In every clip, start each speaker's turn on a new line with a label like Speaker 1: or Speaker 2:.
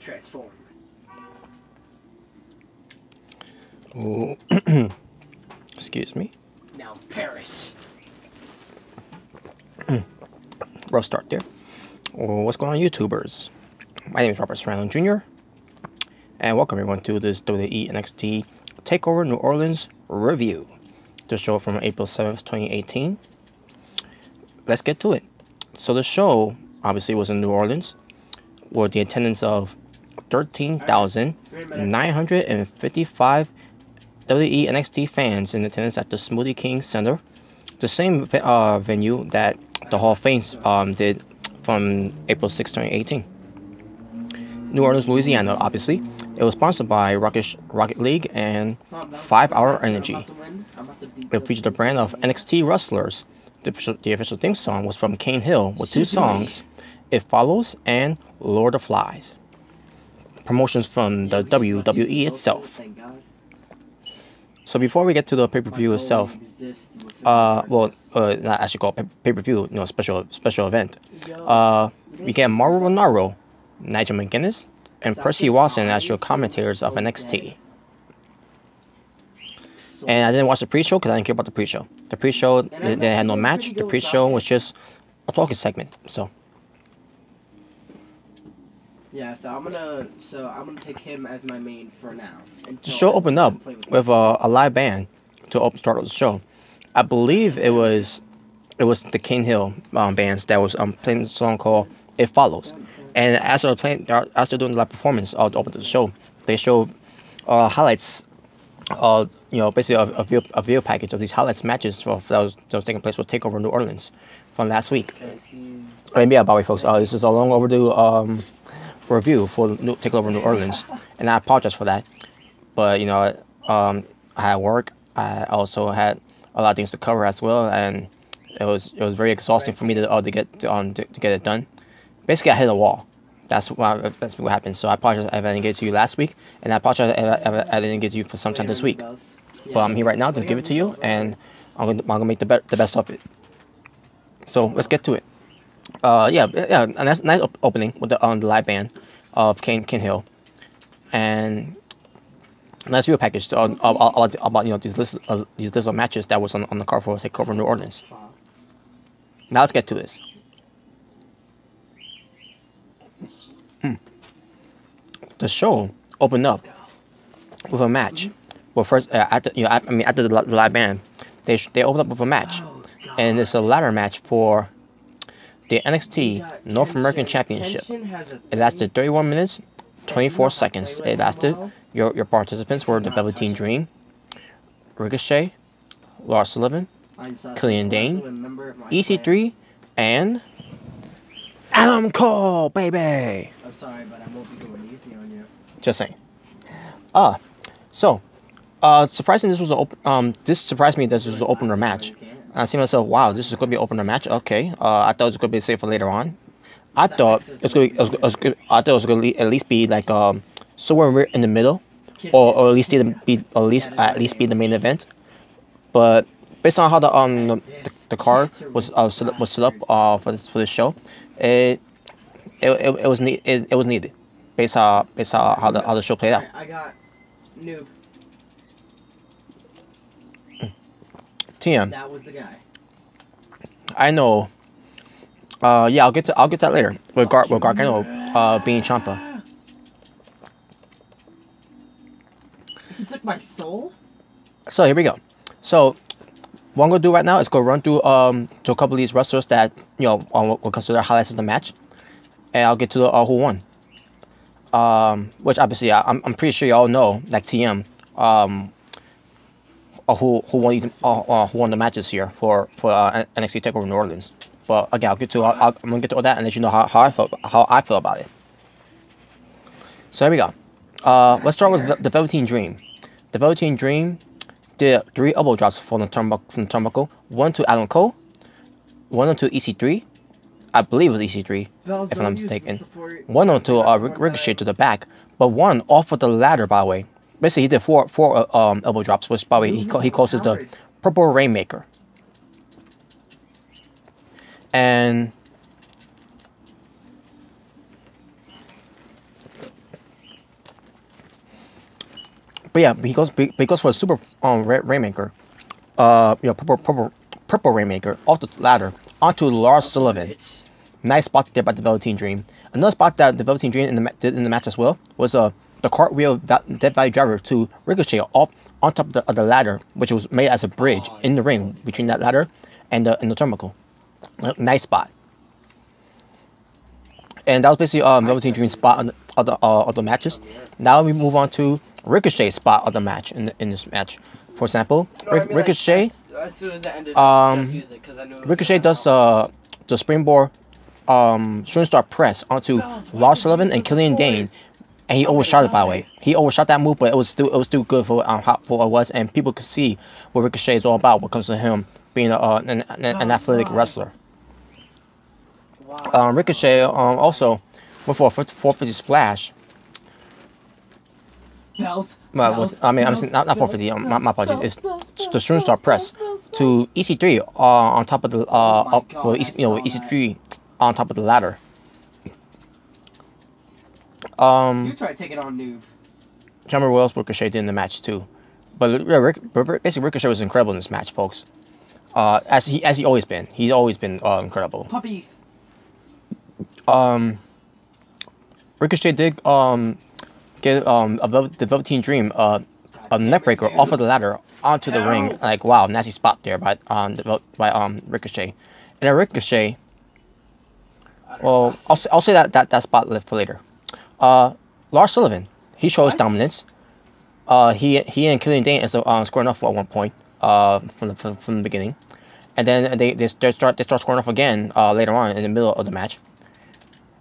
Speaker 1: Transform.
Speaker 2: Ooh. Excuse me.
Speaker 1: Now perish.
Speaker 2: Rough start there. What's going on, YouTubers? My name is Robert Serrano Jr. And welcome everyone to this WWE NXT TAKEOVER New Orleans review. The show from April 7th, 2018. Let's get to it. So the show obviously was in New Orleans with the attendance of 13,955 WWE NXT fans in attendance at the Smoothie King Center, the same venue that the Hall of Fame did from April 6, 2018. New Orleans, Louisiana, obviously. It was sponsored by Rocket League and 5 Hour Energy. It featured a brand of NXT wrestlers. The official theme song was from Cane Hill with 2 songs, It Follows and Lord of Flies. Promotions from the WWE itself. So before we get to the pay-per-view itself, not actually called pay-per-view, special event. We get Mauro Ranallo, Nigel McGuinness, and Percy Watson as your commentators of NXT. And I didn't watch the pre-show because I didn't care about the pre-show. The pre-show, they had no match. The pre-show was just a talking segment. So.
Speaker 1: Yeah, so I'm gonna take him as my main for now.
Speaker 2: The show opened up with a live band to start the show. I believe it was the Cane Hill bands that was playing the song called "It Follows," and as they're doing the live performance to open the show, they showed highlights. Basically a video package of these highlights matches that was taking place with TakeOver New Orleans from last week. And yeah, by the way, folks, this is a long overdue review for TakeOver New Orleans, and I apologize for that. But I had work. I also had a lot of things to cover as well, and it was very exhausting for me to get it done. Basically, I hit a wall. That's what happened. So I apologize if I didn't get to you last week, and I apologize if I didn't get to you for sometime this week. But I'm here right now to give it to you, and I'm gonna make the best of it. So let's get to it. And that's a nice opening with the live band of Cane Hill, and nice video package about these list of matches that was on the card for TakeOver New Orleans. Now let's get to this. The show opened up with a match. Well, first after the live band, they opened up with a match, and it's a ladder match for the NXT North American Championship. It lasted 31 minutes, 24 seconds. It lasted. Your participants were the Velveteen Dream, Ricochet, Lars Sullivan, Killian Dane, EC3, and Adam Cole, baby.
Speaker 1: I'm sorry, but I won't be going easy on you.
Speaker 2: Just saying. Surprising this surprised me that this was an opener match. And I see myself, wow, this is going to be an opener match. Okay. I thought it was going to be saved for later on. I thought it was going to at least be like somewhere in the middle, or at least be the main event. But based on how the card was set up for this show, it was needed. Based on how the show played out.
Speaker 1: I got noob.
Speaker 2: TM.
Speaker 1: That was the guy.
Speaker 2: I know. I'll get to that later. With Gargano being Ciampa.
Speaker 1: He took my soul.
Speaker 2: So here we go. So what I'm gonna do right now is go run through to a couple of these wrestlers that we'll consider highlights of the match, and I'll get to the who won. Which obviously I'm pretty sure y'all know, like TM, who won the matches here for NXT TakeOver New Orleans. But again, I'm gonna get to all that and let you know how I feel about it. So here we go. Let's start with the Velveteen Dream. The Velveteen Dream did 3 elbow drops from the turnbuckle. 1 to Adam Cole, 1 to EC3. I believe it was EC3, if I'm not mistaken. 1 to Ricochet to the back, but 1 off of the ladder, by the way. Basically, he did 4 elbow drops, which, by the way, he calls it the Purple Rainmaker. And But yeah, he goes for a super Rainmaker. Purple Rainmaker off the ladder onto Lars Sullivan. Nice spot there by the Velveteen Dream. Another spot that the Velveteen Dream did in the match as well was the cartwheel Death Valley Driver to Ricochet off on top of the ladder, which was made as a bridge in the ring between that ladder and the turnbuckle. Nice spot. And that was basically Velveteen Dream's spot of the matches. Now we move on to Ricochet's spot of the match in this match. For example, Ricochet.
Speaker 1: As soon as it ended, I just used it because I knew it
Speaker 2: Ricochet does the springboard shooting star press onto Lars Sullivan and Killian Dane, and he overshot it, by the way. He overshot that move, but it was still good for what it was, and people could see what Ricochet is all about when it comes to him being an athletic wrestler. Ricochet also went for a 450 splash. Obviously not 450. My apologies. It's the shooting star press to EC3 on top of the EC3 on top of the ladder.
Speaker 1: You try to take it on Noob.
Speaker 2: Remember what else Ricochet did in the match too, but basically Ricochet was incredible in this match, folks. As he always been. He's always been incredible.
Speaker 1: Puppy.
Speaker 2: Ricochet did get the Velveteen Dream a neckbreaker off of the ladder onto the ring. Like, wow, nasty spot there by Ricochet. And then Ricochet, well, I'll say that spot left for later. Lars Sullivan, he shows dominance. He and Killian Dane is scoring off at one point from the beginning, and then they start scoring off again later on in the middle of the match,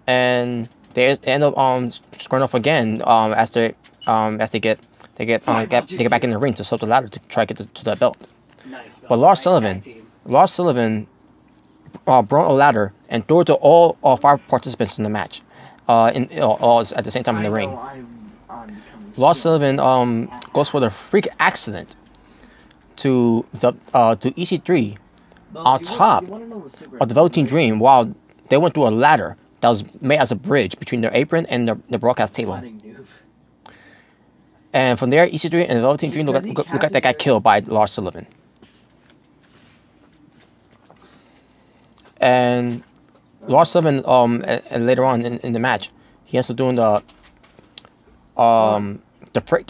Speaker 2: and they end up scoring off again as they get back in the ring to slow the ladder to try to get to that belt.
Speaker 1: Nice,
Speaker 2: but Lars Sullivan brought a ladder and threw it to all 5 participants in the match, all at the same time in the ring. Lars Sullivan goes for the freak accident to EC3 on top of the Velveteen Dream while they went through a ladder that was made as a bridge between their apron and the broadcast table. And from there, EC3 and the Velveteen Dream look like they got killed by Lars Sullivan. And Lars Sullivan, and later on in the match, he ends up doing the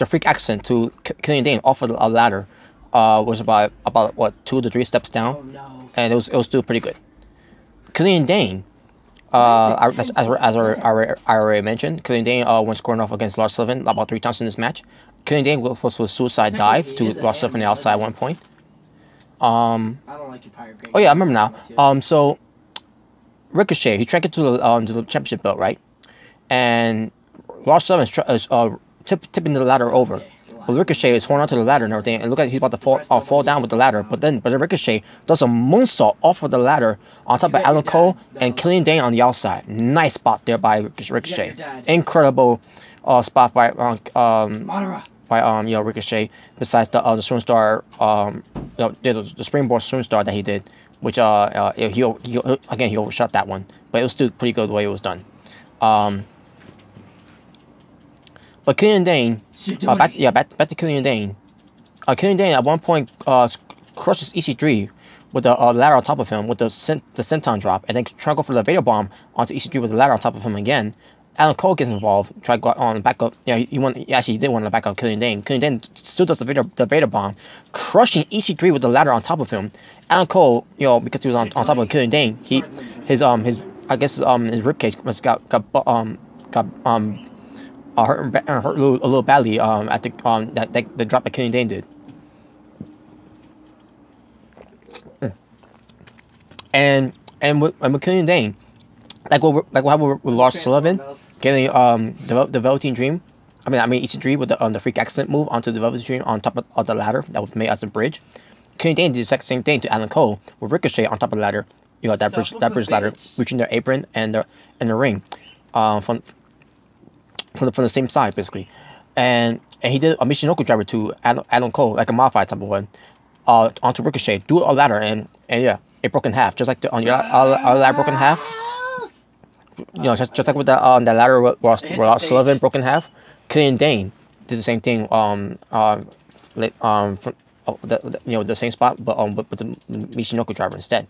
Speaker 2: freak accent to Killian Dane off of a ladder, was about what 2 to 3 steps down,
Speaker 1: Oh, no.
Speaker 2: and it was still pretty good. Killian Dane, as I already mentioned, Killian Dane went scoring off against Lars Sullivan about 3 times in this match. Killian Dane goes for a suicide dive to Lars Sullivan on the outside at one point.
Speaker 1: I don't like your pirate game.
Speaker 2: Oh yeah, I remember now. So Ricochet, he tried to get to the championship belt, right? And Lars Sullivan is tipping the ladder over. But Ricochet is holding onto the ladder and everything, and look like he's about to fall down with the ladder. But then Ricochet does a moonsault off of the ladder on top of Alan Cole and Killian Dane on the outside. Nice spot there by Ricochet. Incredible spot by Ricochet. Besides the shooting star, the springboard shooting star that he did, which he overshot that one, but it was still pretty good the way it was done. But Killian Dane, back to Killian Dane. Killian Dane at one point crushes EC3 with the ladder on top of him with the senton drop, and then try to go for the Vader bomb onto EC3 with the ladder on top of him again. Alan Cole gets involved, try to go on back up. Yeah, he actually did want to back up Killian Dane. Killian Dane still does the Vader bomb, crushing EC3 with the ladder on top of him. Alan Cole, because he was on top of Killian Dane, his ribcage must got hurt a little badly at the drop that Killian Dane did. And with Killian Dane, like what happened with Lars Sullivan, getting the Velveteen Dream, I mean EC3 with the freak accident move onto the Velveteen Dream on top of the ladder that was made as a bridge. Killian Dane did the exact same thing to Alan Cole with Ricochet on top of the ladder, that bridge ladder between their apron and the ring, from the same side basically, and he did a Michinoku driver to Alan Cole, like a modified type of one, onto Ricochet, do a ladder, and yeah, it broke in half, just like the ladder broke in half. Just like with the ladder where Sullivan broke in half. Killian Dane did the same thing. From, the same spot, but with the Michinoku driver instead.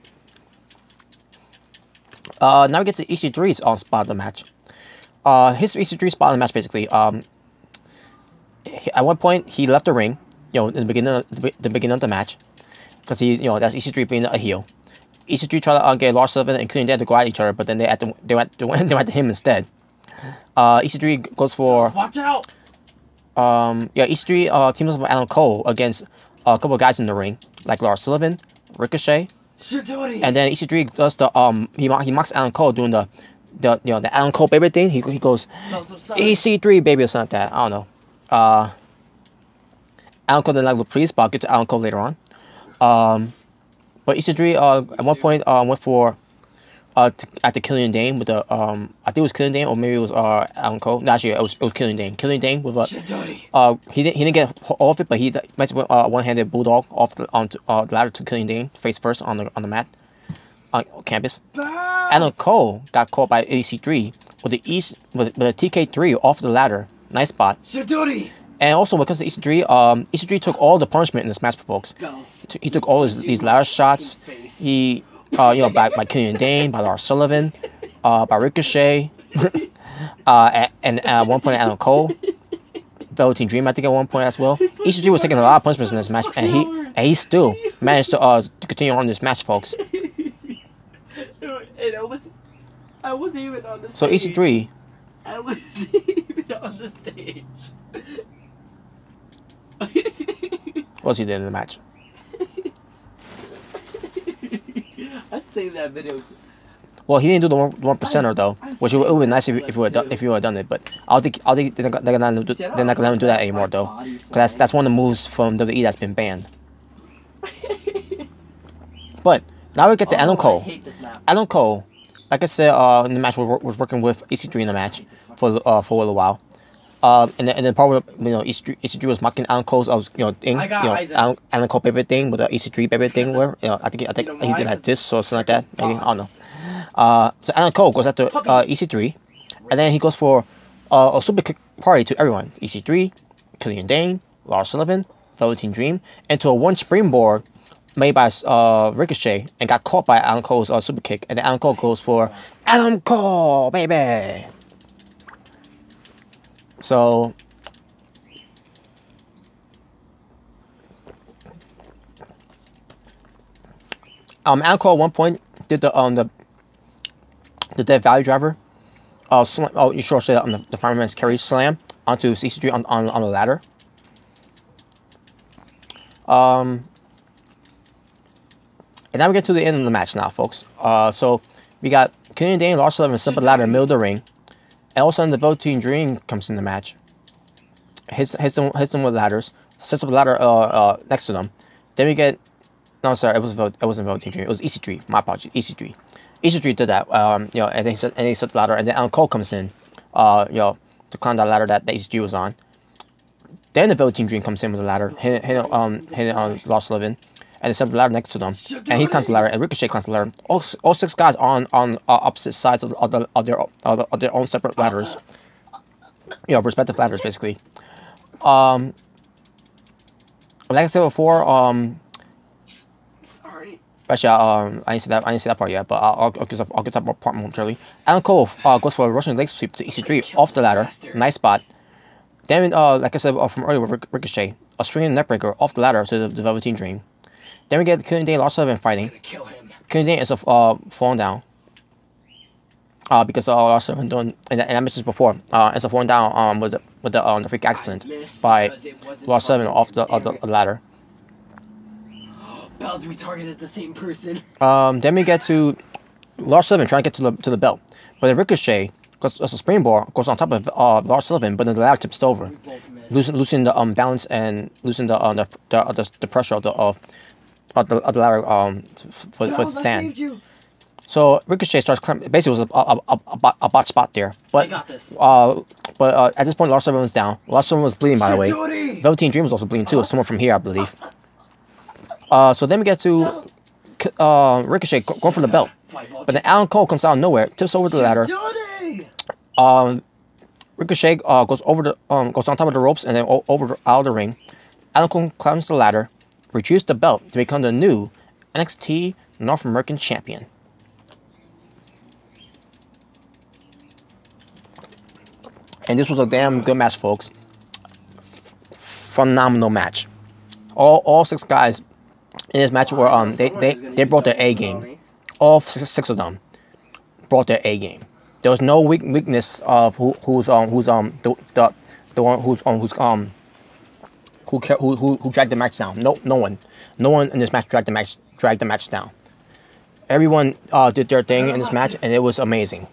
Speaker 2: Now we get to EC3's spot of the match. His EC3 spot in the match basically. At one point he left the ring, in the beginning of the match, because that's EC3 being a heel. EC3 tried to get Lars Sullivan and Killian Dain to go at each other, but then they went to him instead. EC3 goes for.
Speaker 1: Watch out!
Speaker 2: EC3 teams up with Adam Cole against a couple of guys in the ring, like Lars Sullivan, Ricochet, and then EC3 does the he mocks Adam Cole doing the Adam Cole baby thing. He goes EC3 baby or something like that. I don't know. Adam Cole then like the priest, but I'll get to Adam Cole later on. But EC3 at one point went for at the Killian Dain with the I think it was Killian Dain or maybe it was Adam Cole. No, actually it was Killian Dain. Killian Dain with he didn't get all of it, but he basically one-handed bulldog off the ladder to Killian Dain face first on the mat on campus. Adam Cole got caught by EC3 with the TK3 off the ladder. Nice spot. And also because of EC3, EC3 took all the punishment in this match, folks. He took all these ladder shots. He by Killian Dain, by Lars Sullivan, by Ricochet, and at one point Adam Cole, Velveteen Dream, I think at one point as well. EC3 was taking a lot of punishments in this match, and he still managed to continue on this match, folks.
Speaker 1: And I wasn't even on the stage.
Speaker 2: So EC3.
Speaker 1: I wasn't even on the stage.
Speaker 2: What else he did in the match?
Speaker 1: I saved that video.
Speaker 2: Well, he didn't do the 1%er though, which it would be nice if you would have done it. But I think they're not gonna let him do that anymore though, because that's one of the moves from WWE that's been banned. But now we get to Adam Cole. Adam Cole, like I said, in the match was working with EC3 in the match for a little while. And then part of EC3 was mocking Adam Cole's thing, Adam Cole baby thing with the EC3 baby thing where I think he did like this or something like that, maybe, I don't know. So Adam Cole goes after EC3, and then he goes for a super kick party to everyone: EC3, Killian Dain, Lars Sullivan, Velveteen Dream, and to a one springboard made by Ricochet, and got caught by Adam Cole's super kick, and then Adam Cole goes for Adam Cole baby. So Adam Cole at one point did the Death Valley driver. You sure say that on the fireman's carry slam onto EC3 on the ladder. And now we get to the end of the match now, folks. So we got Killian Dain, Lars Sullivan, simple ladder in the middle of the ring. And all of a sudden, the Velveteen Dream comes in the match. Hits them with ladders. Sets up a ladder next to them. Then we get... No, sorry, it wasn't Velveteen Dream. It was EC3. My apologies, EC3. EC3 did that. And then he set the ladder. And then Adam Cole comes in, to climb that ladder that EC3 was on. Then the Velveteen Dream comes in with the ladder, hitting on Lars Sullivan. And they set the ladder next to them, and he climbs the ladder, and Ricochet climbs the ladder. All six guys on opposite sides of their own separate ladders, respective ladders basically. Like I said before,
Speaker 1: sorry.
Speaker 2: Actually, I didn't see that part yet, but I'll get to that part momentarily. Adam Cole goes for a Russian leg sweep to EC3 off the ladder, nice spot. Then, like I said from earlier, Ricochet, a swinging neckbreaker off the ladder to the Velveteen Dream. Then we get Killian Dain and Lars Sullivan fighting. Killian Dain is falling down. Because Lars Sullivan doing, and I mentioned this before, ends up falling down with the freak accident by Lars Sullivan off the ladder.
Speaker 1: Bells, we targeted the same person.
Speaker 2: Then we get to Lars Sullivan trying to get to the belt, but then Ricochet goes a springboard, goes on top of Lars Sullivan, but then the ladder tips over, losing the balance and losing the pressure of the ladder for the stand. So Ricochet starts climbing. Basically, it was a bot spot there. But at this point, Lars Sullivan was down. Lars Sullivan was bleeding, by the way. Velveteen Dream was also bleeding too. Someone from here, I believe. So then we get to Ricochet going for the belt, but then Adam Cole comes out of nowhere, tips over the ladder. Ricochet goes goes on top of the ropes and then out of the ring. Adam Cole climbs the ladder, retrieves the belt to become the new NXT North American Champion. And this was a damn good match, folks. Phenomenal match. All 6 guys in this match were they brought their A game. All 6 of them brought their A game. There was no weakness of who dragged the match down. No one in this match dragged the match down. Everyone did their thing in this match, and it was amazing.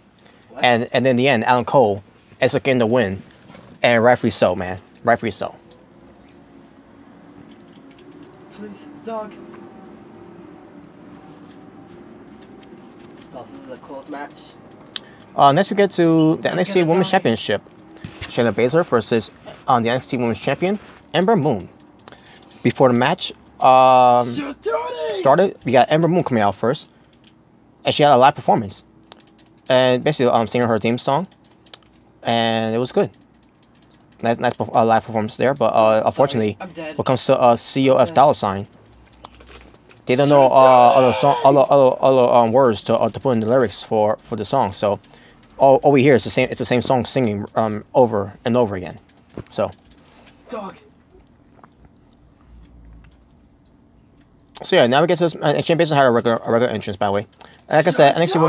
Speaker 2: And in the end, Adam Cole ends up getting the win, and rightfully so, man. Rightfully so.
Speaker 1: Please, dog. Oh, this is a close match.
Speaker 2: Next we get to the NXT Women's Championship. Shayna Baszler versus the NXT Women's Champion, Ember Moon. Before the match started, we got Ember Moon coming out first, and she had a live performance, and basically singing her theme song, and it was good. Nice live performance there, but unfortunately, when it comes to COF Dollar Sign, they don't know other words to put in the lyrics for the song. So all we hear is the same. It's the same song singing over and over again. So.
Speaker 1: Dog.
Speaker 2: So yeah, now we get to this. Shayna Baszler had a regular entrance, by the way. And like I said, NXT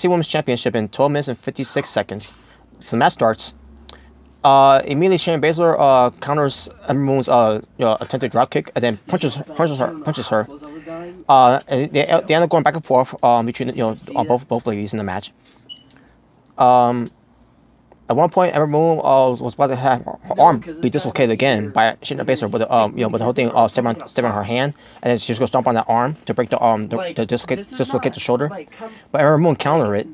Speaker 2: Women's Championship in 12 minutes and 56 seconds. So the match starts. Immediately, Shayna Baszler counters Ember Moon's attempted drop kick, and then punches her. And they end up going back and forth between on both ladies in the match. At one point, Ember Moon was about to have her arm be dislocated again by Shayna Baszler with the whole thing stepping on her hand, and then she just goes stomp on that arm to break the arm to dislocate the shoulder. But Ember Moon countered it,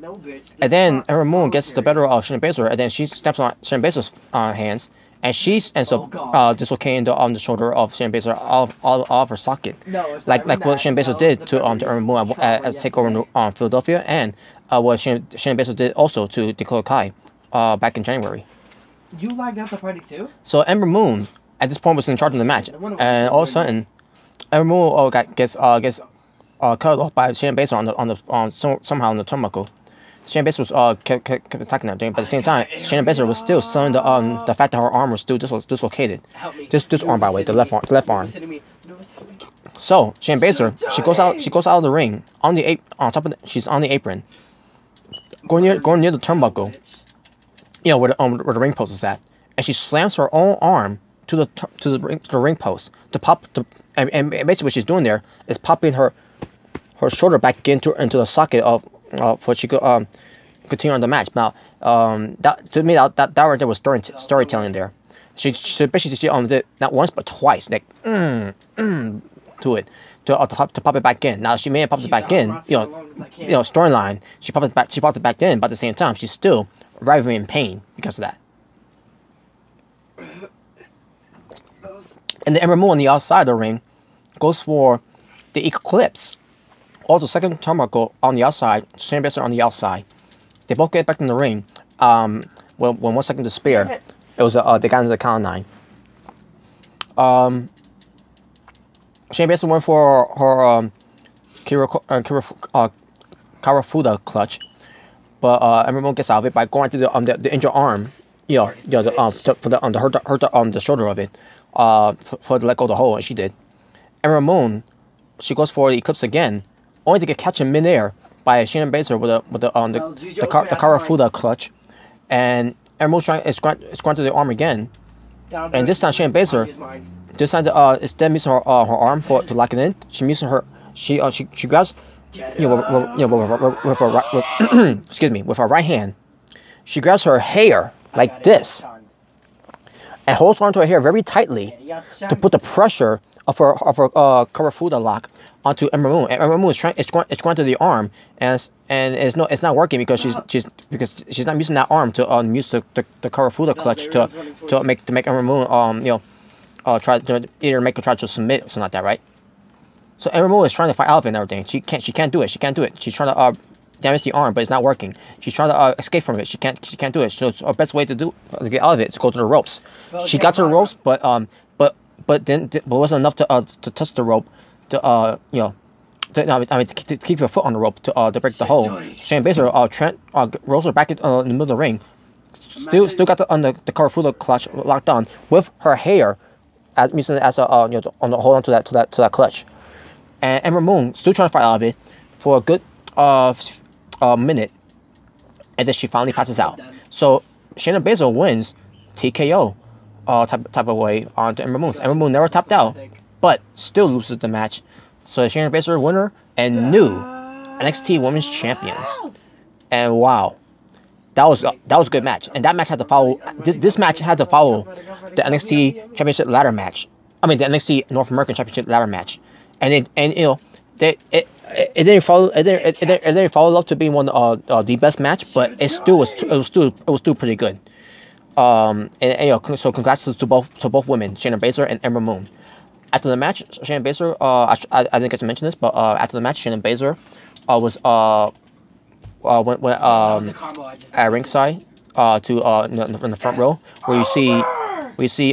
Speaker 2: and then Ember Moon gets the better of Shayna Baszler, and then she steps on Shayna Baszler's hands, and she ends up dislocating the shoulder of Shayna Baszler all of her socket, like what Shayna Baszler did to Ember Moon as takeover in Philadelphia, and what Shayna Baszler did also to Dakota Kai. Back in January.
Speaker 1: You lagged out the party too?
Speaker 2: So Ember Moon at this point was in charge of the match, and all of a sudden, Ember Moon gets cut off by Shayna Baszler somehow on the turnbuckle. Shayna Baszler was kept attacking everything, but at the same time, Shayna Baszler was still selling the fact that her arm was still dislocated. This arm, by the way, the left arm. So Shayna Baszler, she goes out of the ring she's on the apron, going near the turnbuckle. Where the ring post is at, and she slams her own arm to the ring post to pop and basically what she's doing there is popping her shoulder back into the socket for she could continue on the match. Now, that to me that right there was storytelling there. She basically did not once but twice, like to it to pop it back in. Now she may have popped it back in, storyline. She popped it back in, but at the same time she's still writhing in pain because of that. And the Ember Moon on the outside of the ring goes for the Eclipse. Also, second turnbuckle on the outside, Shayna Baszler on the outside. They both get back in the ring. When 1 second to spare, it was they got into the count of 9. Shayna Baszler went for her Karafuda clutch. But Ember Moon gets out of it by going to the injured arm, hurt the shoulder of it, for to let go of the hole, and she did. Ember Moon, she goes for the Eclipse again, only to get catch in midair by Shayna Baszler with the Karafuda clutch, and Ember Moon is going to the arm again, and this time Shayna Baszler, instead of using her arm to lock it in, she grabs. With her right hand, she grabs her hair like this and holds onto her hair very tightly to put the pressure of her Karafuda lock onto Ember Moon. And Ember Moon is going to the arm, and it's not working because she's not using that arm to use the Karafuda clutch to make Ember Moon try to either make her try to submit or something like that, right? So Ember Moon is trying to fight out of it and everything. She can't do it. She's trying to damage the arm, but it's not working. She's trying to escape from it. She can't do it. So her best way to get out of it is to go to the ropes. She got to the ropes, but wasn't enough to touch the rope to keep her foot on the rope to break the hold. Shayna Baszler rolls her back in the middle of the ring. Still got the Karafuda clutch locked on with her hair as a hold on to that clutch. And Ember Moon still trying to fight out of it for a good minute, and then she finally passes out. So Shayna Baszler wins TKO type of way on to Ember Moon. Ember Moon never tapped out, but still loses the match. So Shayna Baszler winner and new NXT Women's Champion. And wow, that was a good match. And that match had to follow. This match had to follow the NXT Championship ladder match. I mean the NXT North American Championship ladder match. And it didn't follow up to being one the best match, but it was still pretty good. So congrats to both women, Shayna Baszler and Ember Moon. After the match, Shayna Baszler, I didn't get to mention this, but after the match, Shayna Baszler was at ringside in the front row, where you see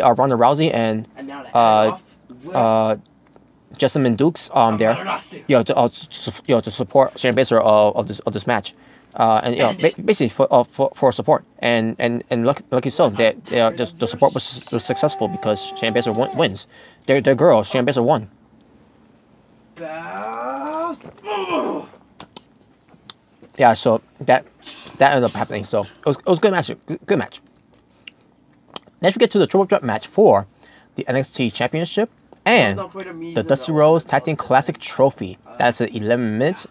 Speaker 2: Ronda Rousey and Jessamine Dukes there, to support Shayna Baszler of this match, and basically for support, and lucky so that the support was successful because Shayna Baszler wins. Their girl Shayna Baszler won. Yeah, so that ended up happening. So it was a good match. Good match. Next we get to the triple threat match for the NXT Championship and the Dusty Rhodes Tag Team Classic Trophy. That's at 11 minutes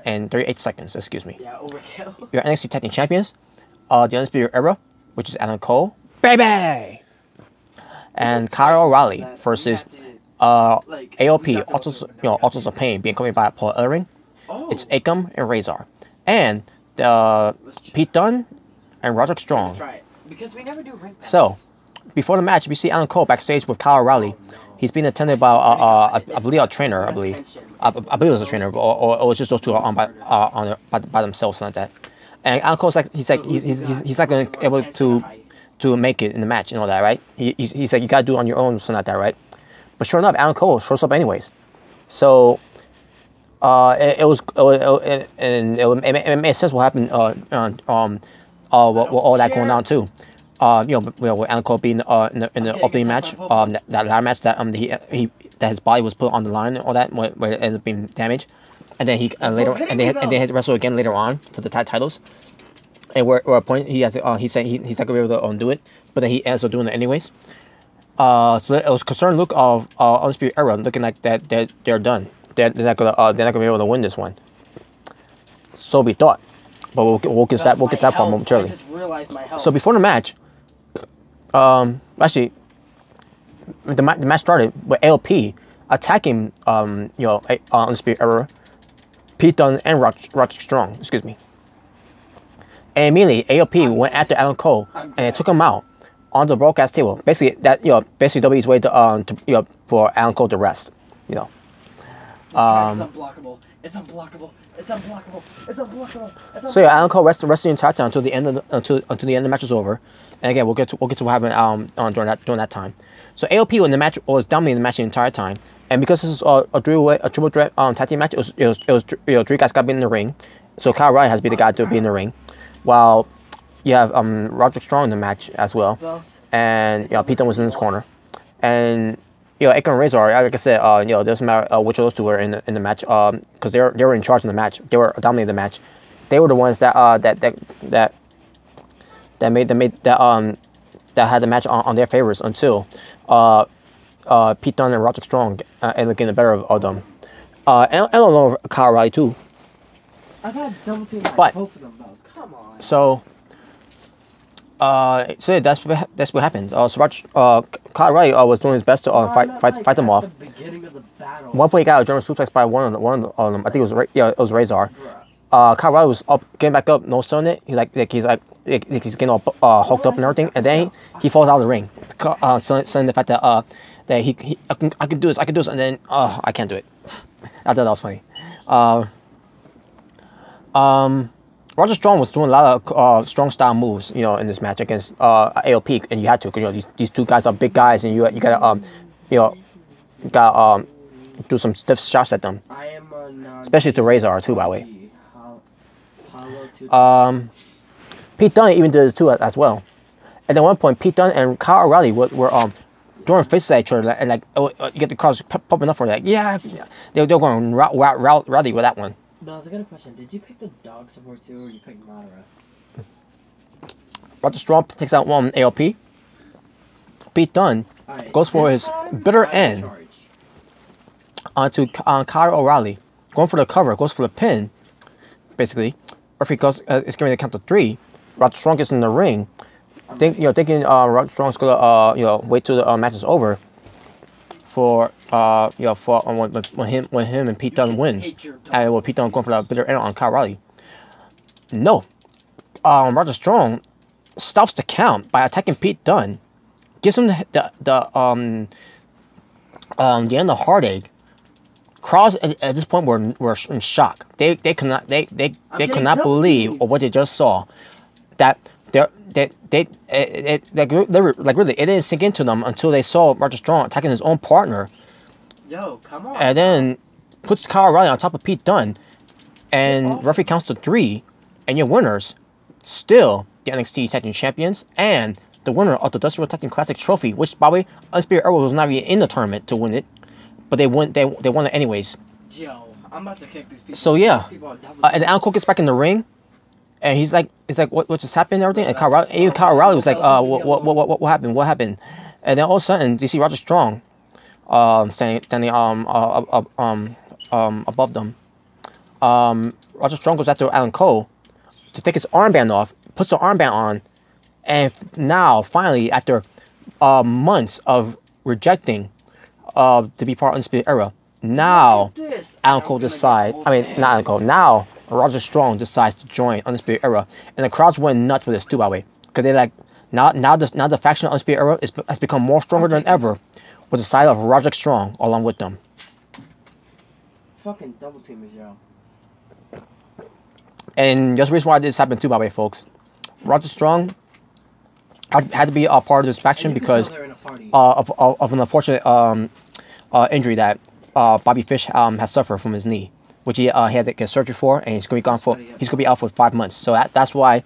Speaker 2: and 38 seconds. Excuse me.
Speaker 1: Yeah, overkill.
Speaker 2: Your NXT Tag Team Champions, the Undisputed Era, which is Adam Cole, baby, and Kyle O'Reilly versus AOP, Autos of Pain, being accompanied by Paul Ellering. It's Akam and Razor, and Pete Dunne and Roderick Strong.
Speaker 1: Because we never do ring passes.
Speaker 2: So, before the match, we see Adam Cole backstage with Kyle O'Reilly. He's being attended by, I believe, a trainer. I believe it was a trainer, or it was just those two by themselves, something like that. And Adam Cole's he's not going to be able to make it in the match and all that, right? He's like, you got to do it on your own, something like that, right? But sure enough, Adam Cole shows up anyways. So it made sense what happened with all that going on too. With Adam Cole being in the opening match, that ladder match that that his body was put on the line and all that, where it ended up being damaged, and then they had to wrestle again later on for the tag titles. And where at a point he said he's not gonna be able to undo it, but then he ends up doing it anyways. So it was a concerned look of Undisputed Era, looking like that they're done. They're not gonna be able to win this one. So we thought, but we'll get that part momentarily.
Speaker 1: I just realized my health.
Speaker 2: So before the match, actually, the match started with AOP attacking Undisputed Era, Pete Dunne and Roderick Strong. Excuse me. And immediately AOP went after Adam Cole and they took him out on the broadcast table. Basically WWE's way to for Adam Cole to rest.
Speaker 1: It's unblockable. It's unblockable. It's unblockable. It's unblockable. It's unblockable.
Speaker 2: So yeah, Adam Cole rested the entire time until the end of the match was over. And again, we'll get to what happened during that time. So AOP when the match was dominating the match the entire time, and because this is a triple threat tag team match, it was three guys got to be in the ring. So Kyle O'Reilly has to be the guy to be in the ring, while you have Roderick Strong in the match as well, and Pete Dunne was in his corner, and Akam and Razor, like I said, it doesn't matter which of those two were in the match, because they were in charge of the match. They were dominating the match. They were the ones that had the match on their favors until Pete Dunne and Roderick Strong ended up getting the better of them. And along with Kyle O'Reilly too.
Speaker 1: I've had double team like both of them though. Come on.
Speaker 2: So yeah, that's what happened. So Kyle O'Reilly was doing his best to fight them off.
Speaker 1: At the beginning of the battle.
Speaker 2: One point he got a German suplex by one of them. I think it was Razor. Kyle O'Reilly was getting back up, no selling it. He's getting all hulked up and everything, and then he falls out of the ring, selling the fact that I can do this, and then I can't do it. I thought that was funny. Roger Strong was doing a lot of strong style moves, in this match against AOP, and you had to, because these two guys are big guys, and you gotta you gotta do some stiff shots at them,
Speaker 1: I am
Speaker 2: especially to Razor too, by the way.
Speaker 1: Hollow
Speaker 2: Pete Dunne even did it too as well. And at one point, Pete Dunne and Kyle O'Reilly were throwing faces at each other, and like you get the crowds popping up for like, yeah, they were going rowdy with that one.
Speaker 1: Bells, I got a question. Did you pick the dog support too, or you picked Madara?
Speaker 2: Roger Strong takes out one AOP. Pete Dunne goes for his bitter end onto Kyle O'Reilly, going for the cover, goes for the pin, basically. Referee goes, it's giving the count to 3. Roger Strong gets in the ring, thinking Roger Strong's gonna wait till the match is over for when him and Pete Dunne wins, and Pete Dunne going for that bitter end on Kyle O'Reilly. No, Roger Strong stops the count by attacking Pete Dunne, gives him the end of heartache. Crowds at this point were in shock. They cannot believe what they just saw. That they really it didn't sink into them until they saw Roger Strong attacking his own partner.
Speaker 1: Yo, come on.
Speaker 2: And then puts Kyle O'Reilly on top of Pete Dunne, and referee counts to 3, and your winners still the NXT Tag Team Champions and the winner of the Dusty Rhodes Tag Team Classic Trophy, which by the way, Undisputed Era was not even in the tournament to win it, but they won it anyways.
Speaker 1: Yo, I'm about to kick these people.
Speaker 2: So yeah, and Adam Cole gets back in the ring, and he's like, what just happened and everything? And Kyle O'Reilly was like, what happened? What happened? And then all of a sudden, you see Roger Strong, standing above them. Roger Strong goes after Adam Cole to take his armband off, puts the armband on, and now finally, after months of rejecting to be part of Undisputed Era, now Adam Cole decides. I mean, not Adam Cole. Now Roger Strong decides to join Undisputed Era, and the crowds went nuts with this too, by the way, because they like now the faction of Undisputed Era has become more stronger than ever, with the side of Roger Strong along with them.
Speaker 1: Fucking double teamers, yo.
Speaker 2: And just the reason why this happened too, by the way, folks. Roger Strong had to be a part of this faction because of an unfortunate injury that Bobby Fish has suffered from his knee, which he had to get surgery for, and he's gonna be out for 5 months. So that's why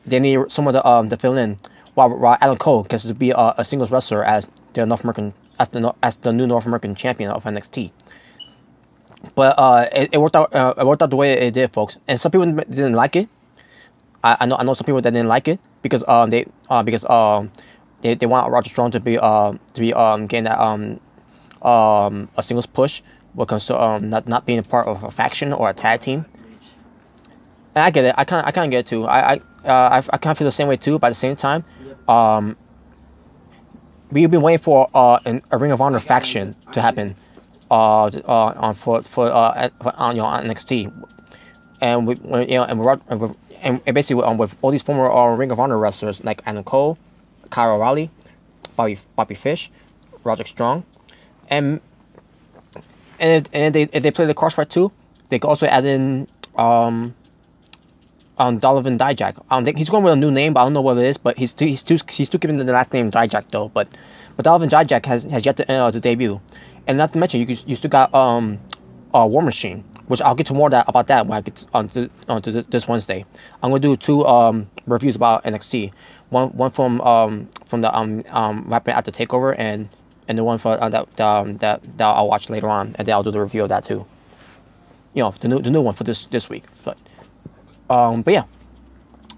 Speaker 2: they need someone to fill in while Adam Cole gets to be a singles wrestler as the new North American champion of NXT. But it worked out. It worked out the way it did, folks. And some people didn't like it. I know some people that didn't like it because they want Roger Strong to be getting that a singles push when it comes to not being a part of a faction or a tag team. And I get it. I kind of get it too. I kind of feel the same way too. But at the same time, we've been waiting for a Ring of Honor faction to happen on NXT, and basically with all these former Ring of Honor wrestlers like Adam Cole, Kyle O'Reilly, Bobby Fish, Roger Strong, and if they play the crossfire too, they could also add in Donovan Dijak. He's going with a new name, but I don't know what it is. But he's still keeping the last name Dijak though. But Donovan Dijak has yet to debut, and not to mention you still got War Machine, which I'll get to more about that when I get onto this Wednesday. I'm gonna do 2 reviews about NXT. One from the happening at the Takeover, and the one for that I'll watch later on, and then I'll do the review of that too. The new one for this week. But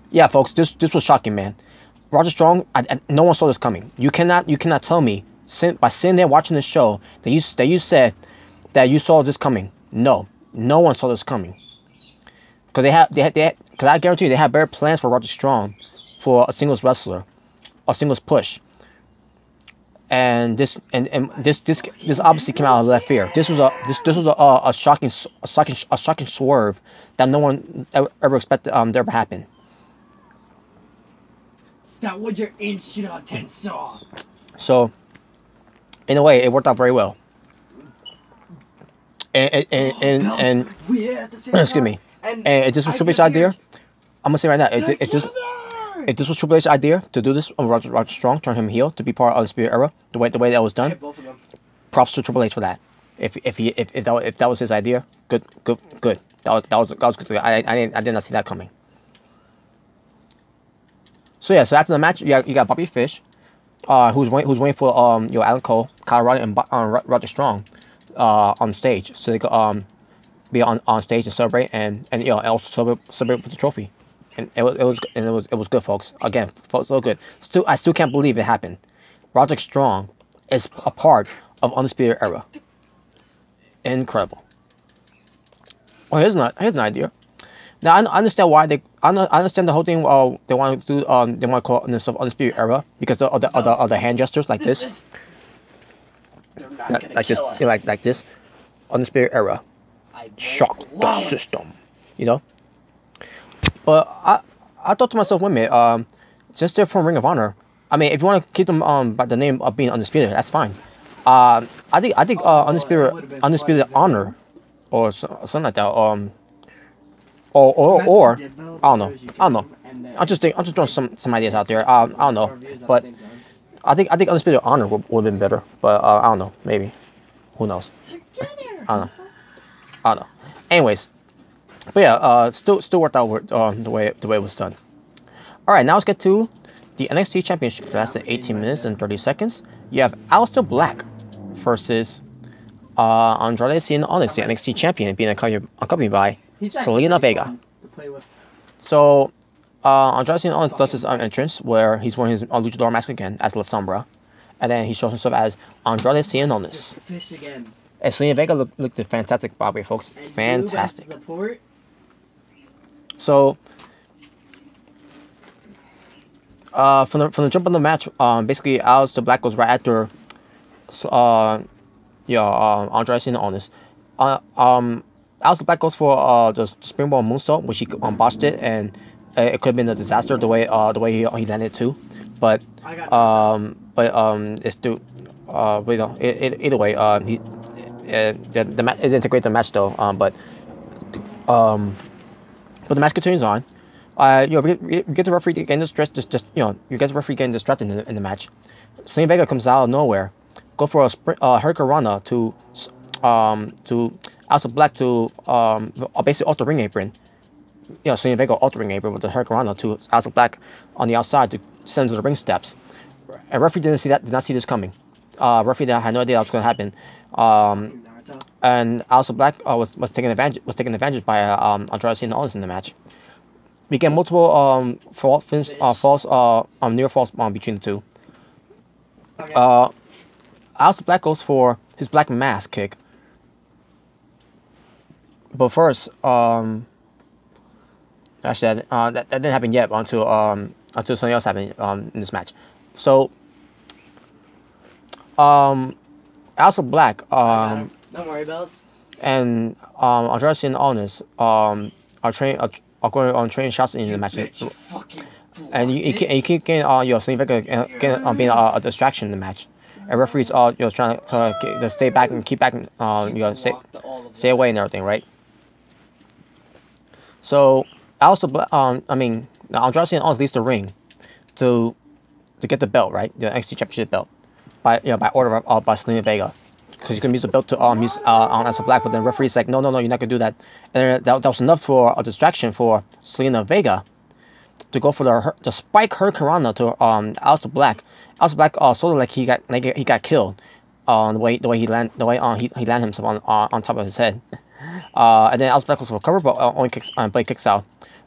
Speaker 2: yeah, folks, this was shocking, man. Roger Strong, no one saw this coming. You cannot tell me by sitting there watching the show that you said that you saw this coming. No one saw this coming. Because because I guarantee you they had better plans for Roger Strong for a singles wrestler, a singles push. And this obviously came out of left field. This was a shocking swerve that no one ever expected to ever happen.
Speaker 1: Stop what your inch saw.
Speaker 2: So, in a way, it worked out very well. And excuse me. And if this was Triple H's idea, I'm gonna say right now, if this was Triple H's idea to do this on Roger Strong, turn him heel to be part of the Spirit Era, the way that was done, props to Triple H for that. If that was his idea, good. That was good. I did not see that coming. So yeah, so after the match, you got Bobby Fish, who's waiting for Alan Cole, Kyle O'Reilly, and Roger Strong, on stage, so they could be on stage and celebrate and also celebrate with the trophy. And it was good, folks. Again, folks, so good. I still can't believe it happened. Roderick Strong is a part of Undisputed Era. Incredible. Oh, here's an idea. Now I understand why I understand the whole thing. They want to do they want to call themselves Undisputed Era because of the hand gestures like this, like this, Undisputed Era. Shock the system, But I thought to myself, wait a minute, since they're from Ring of Honor, I mean, if you want to keep them by the name of being Undisputed, that's fine. I think Undisputed Honor, or something like that. Or I don't know. I'm just throwing some ideas out there. I don't know, but I think Undisputed Honor would have been better. But I don't know, maybe. Who knows? I don't know. Anyways, but yeah, still worked out the way it was done. All right, now let's get to the NXT Championship. That's at 18 minutes and 30 seconds. You have Aleister Black versus Andrade Cien Almas, the NXT champion, being accompanied by Selena Vega. So Andrade Cien Almas does his entrance where he's wearing his luchador mask again as La Sombra, and then he shows himself as Andrade Cien Almas.
Speaker 1: Fish again.
Speaker 2: And Selena Vega looked fantastic, by the way, folks. Fantastic. So, from the jump on the match, basically Aleister Black goes right after, Andrade Cien Almas. Aleister Black goes for the springboard moonsault, which he botched it, and it could have been a disaster the way he landed too, but it's still either way he. It didn't take away the match though, but the match continues on. We get the referee getting distracted. You get the referee getting distracted in the match. Selena Vega comes out of nowhere, go for a Hurricane Rana to Aleister Black to basically off the ring apron. Selena Vega off the ring apron with the Hurricane Rana to Aleister Black on the outside to send him to the ring steps. And referee did not see this coming. Referee had no idea what was going to happen. And Aleister Black was taken advantage by Andrade Cien Almas in the match. We get multiple near falls between the two. Okay. Aleister Black goes for his Black Mass kick, but first, actually that didn't happen yet until something else happened in this match. So Aleister Black
Speaker 1: don't worry, Bells.
Speaker 2: And Andrade Cien Almas are going on training shots in the match. And you keep getting Selena Vega being a distraction in the match. And referees are trying to stay back and keep back and stay away and everything, right? So Aleister Black, Andrade Cien Almas leaves the ring to get the belt, right? The NXT Championship belt by order of by Selena Vega. Because he's going to use the belt to use on Aleister Black, but then the referee's like, no, you're not going to do that. And that was enough for a distraction for Selena Vega to go for the spike Hurricane Rana to Aleister Black. Aleister Black sort of like he got killed the way he landed himself on top of his head. And then Aleister Black goes for a cover, but only kicks out.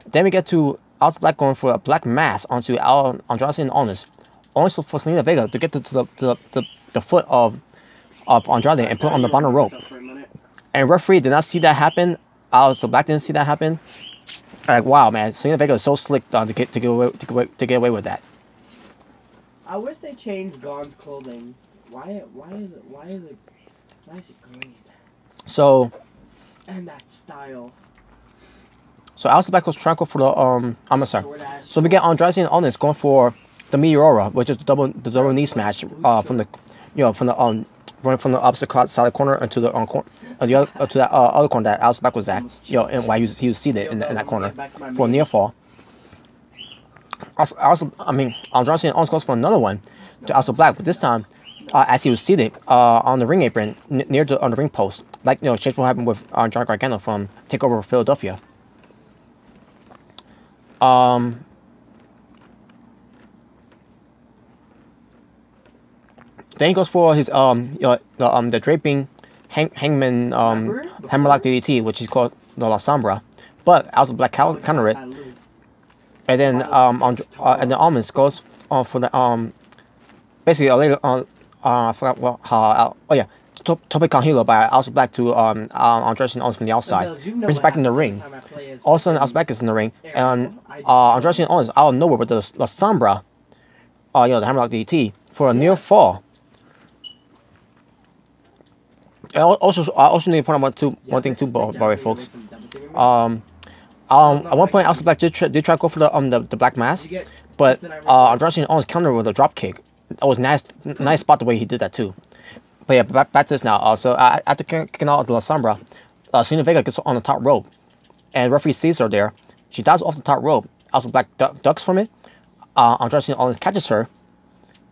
Speaker 2: Then we get to Aleister Black going for a Black Mass onto Andrade Cien Almas, only for Selena Vega to get to the foot of Andrade and put on the bottom rope. And referee did not see that happen. Aleister Black didn't see that happen. Like, wow, man, Selena Vega is so slick to get away with that.
Speaker 1: I wish they changed Gon's clothing. Why is it green?
Speaker 2: So.
Speaker 1: And that style.
Speaker 2: So Aleister Black was trying to go for the So we get Andrade Cien Almas going for the Meteora, which is the double knee smash from the running from the opposite side of the corner into the the other to that other corner that Aleister Black was at. And while he was seated in that corner for a near fall. John Cena almost goes for another one to Aleister Black, but this time, as he was seated on the ring apron near on the ring post, like change what happened with Johnny Gargano from Takeover Philadelphia. Then he goes for his the draping hangman hammerlock DDT, which is called the La Sombra, but Aleister Black counter it. And then and then Almonds goes for the basically later on I forgot Tope con Hilo by Aleister Black to Andres and Owens from the outside, brings back in the ring. All of a sudden Aleister Black is in the ring, and Andres and Owens out of nowhere with the La Sombra, the hammerlock DDT for a near fall. I also need to point out one thing too, by the way, folks. At one point, Aleister Black did try to go for the Black Mass, but Andrade and Owens countered with a drop kick. That was nice spot the way he did that too. But yeah, back to this now. So after kicking out the La Sombra, Selena Vega gets on the top rope, and referee sees her there. She dives off the top rope. Aleister Black ducks from it. Andrade and Owens catches her,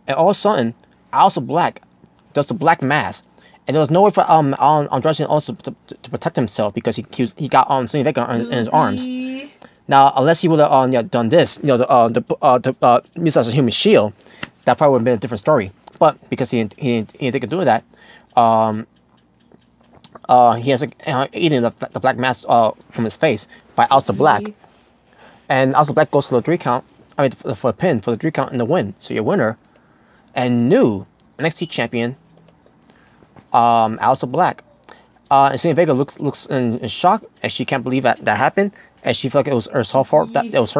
Speaker 2: and all of a sudden, Aleister Black does the Black Mass. And there was no way for Andrade also to protect himself because he got Selena Vega in his arms. Now, unless he would have done this, the used as a human shield, that probably would have been a different story. But because he didn't think of doing that, he has eating the Black Mass from his face by Aleister Black, and Aleister Black goes for the 3 count. I mean, for the pin for the 3 count and the win. So your winner and new NXT champion. Aleister Black. And Selena Vega looks in shock, and she can't believe that happened, and she felt like it was her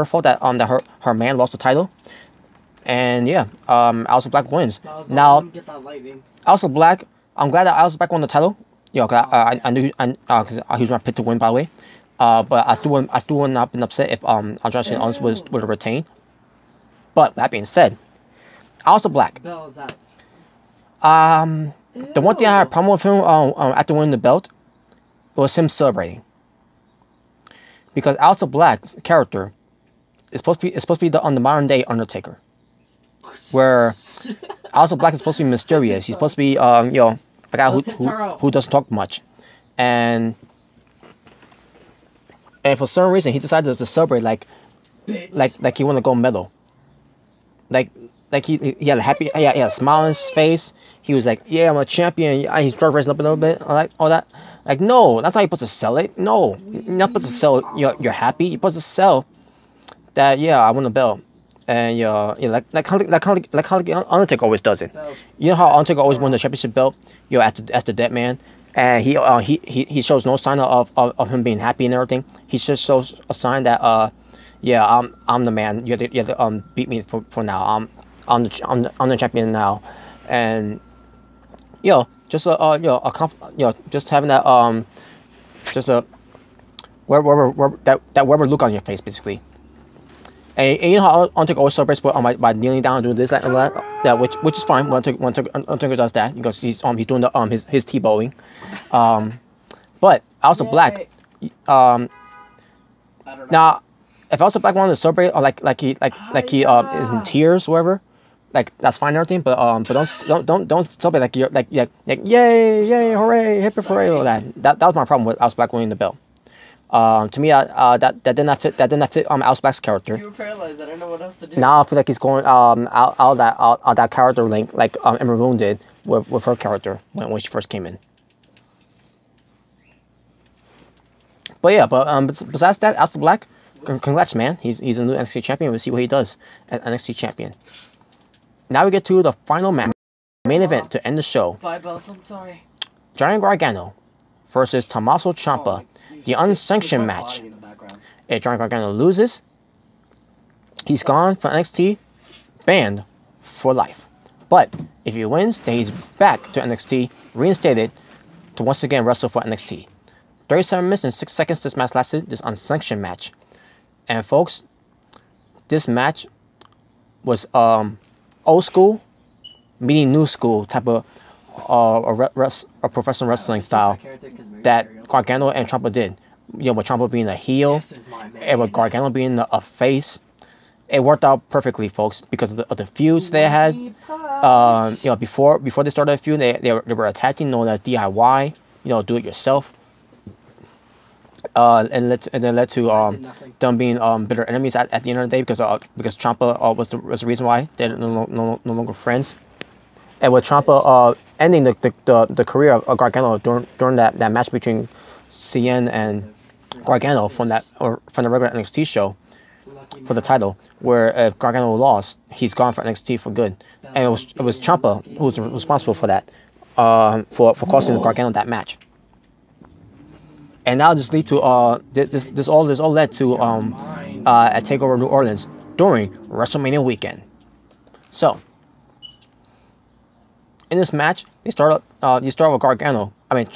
Speaker 2: fault that her man lost the title. And yeah, Aleister Black wins. Now, Aleister Black, I'm glad that Aleister Black won the title. I knew because he was my pick to win, by the way. But I still would not have been upset if Andrade and Owens would have retained. But that being said, Aleister Black. The one thing I had a problem with him after winning the belt was him celebrating. Because Aleister Black's character is supposed to be the modern day Undertaker, where Aleister Black is supposed to be mysterious. He's supposed to be a guy who doesn't talk much, and for some reason he decided to celebrate like he wanted to go medal. Like he had a smile on his face. He was like, yeah, I'm a champion. He started raising up a little bit, like all that. Like, no, that's how you're supposed to sell it. No, you're not supposed to sell you're happy. You're supposed to sell that, yeah, I won a belt. And like how Undertaker always does it. You know how Undertaker always won the championship belt, as the dead man, and he shows no sign of him being happy and everything. He just shows a sign that I'm the man. You have to beat me for now. I'm the champion now, and just just having that just a whatever look on your face, basically. And you know how Undertaker always celebrates by kneeling down and doing this and that. Yeah, which is fine. When Undertaker does that, because he's doing his T-bowing. But Aleister Black, now if Aleister Black wanted to celebrate or like he is in tears or whatever, like that's fine and everything. But don't celebrate like you're like yay hooray hippie hooray all that. That was my problem with Aleister Black winning the belt. To me, that did not fit Aleister Black's character.
Speaker 1: You were paralyzed. I don't know what else to do.
Speaker 2: Now I feel like he's going out that character link like Emma Moon did with her character when she first came in. But yeah, besides that, Aleister Black, congrats, man. He's a new NXT champion. We'll see what he does as NXT champion. Now we get to the final main event to end the show.
Speaker 1: Bye, Bells. I'm sorry.
Speaker 2: Johnny Gargano versus Tommaso Ciampa. The unsanctioned match. If Johnny Gargano loses, he's gone from NXT, banned for life. But if he wins, then he's back to NXT, reinstated to once again wrestle for NXT. 37 minutes and 6 seconds this match lasted, this unsanctioned match. And folks, this match was old school meeting new school type of a professional wrestling style that Gargano and Ciampa did. With Ciampa being a heel, and with Gargano being a face. It worked out perfectly, folks, because of the feuds they had. Before they started a feud, they were attacking known as DIY. Do it yourself. And then led to them being bitter enemies at the end of the day because Ciampa was the reason why they're no longer friends. And with Ciampa ending the career of Gargano during that match between CN and Gargano from the regular NXT show for the title, where if Gargano lost, he's gone for NXT for good, and it was Ciampa who was responsible for that, for costing Gargano that match. And now this lead to this all led to a takeover New Orleans during WrestleMania weekend. So in this match, you start with Gargano. I mean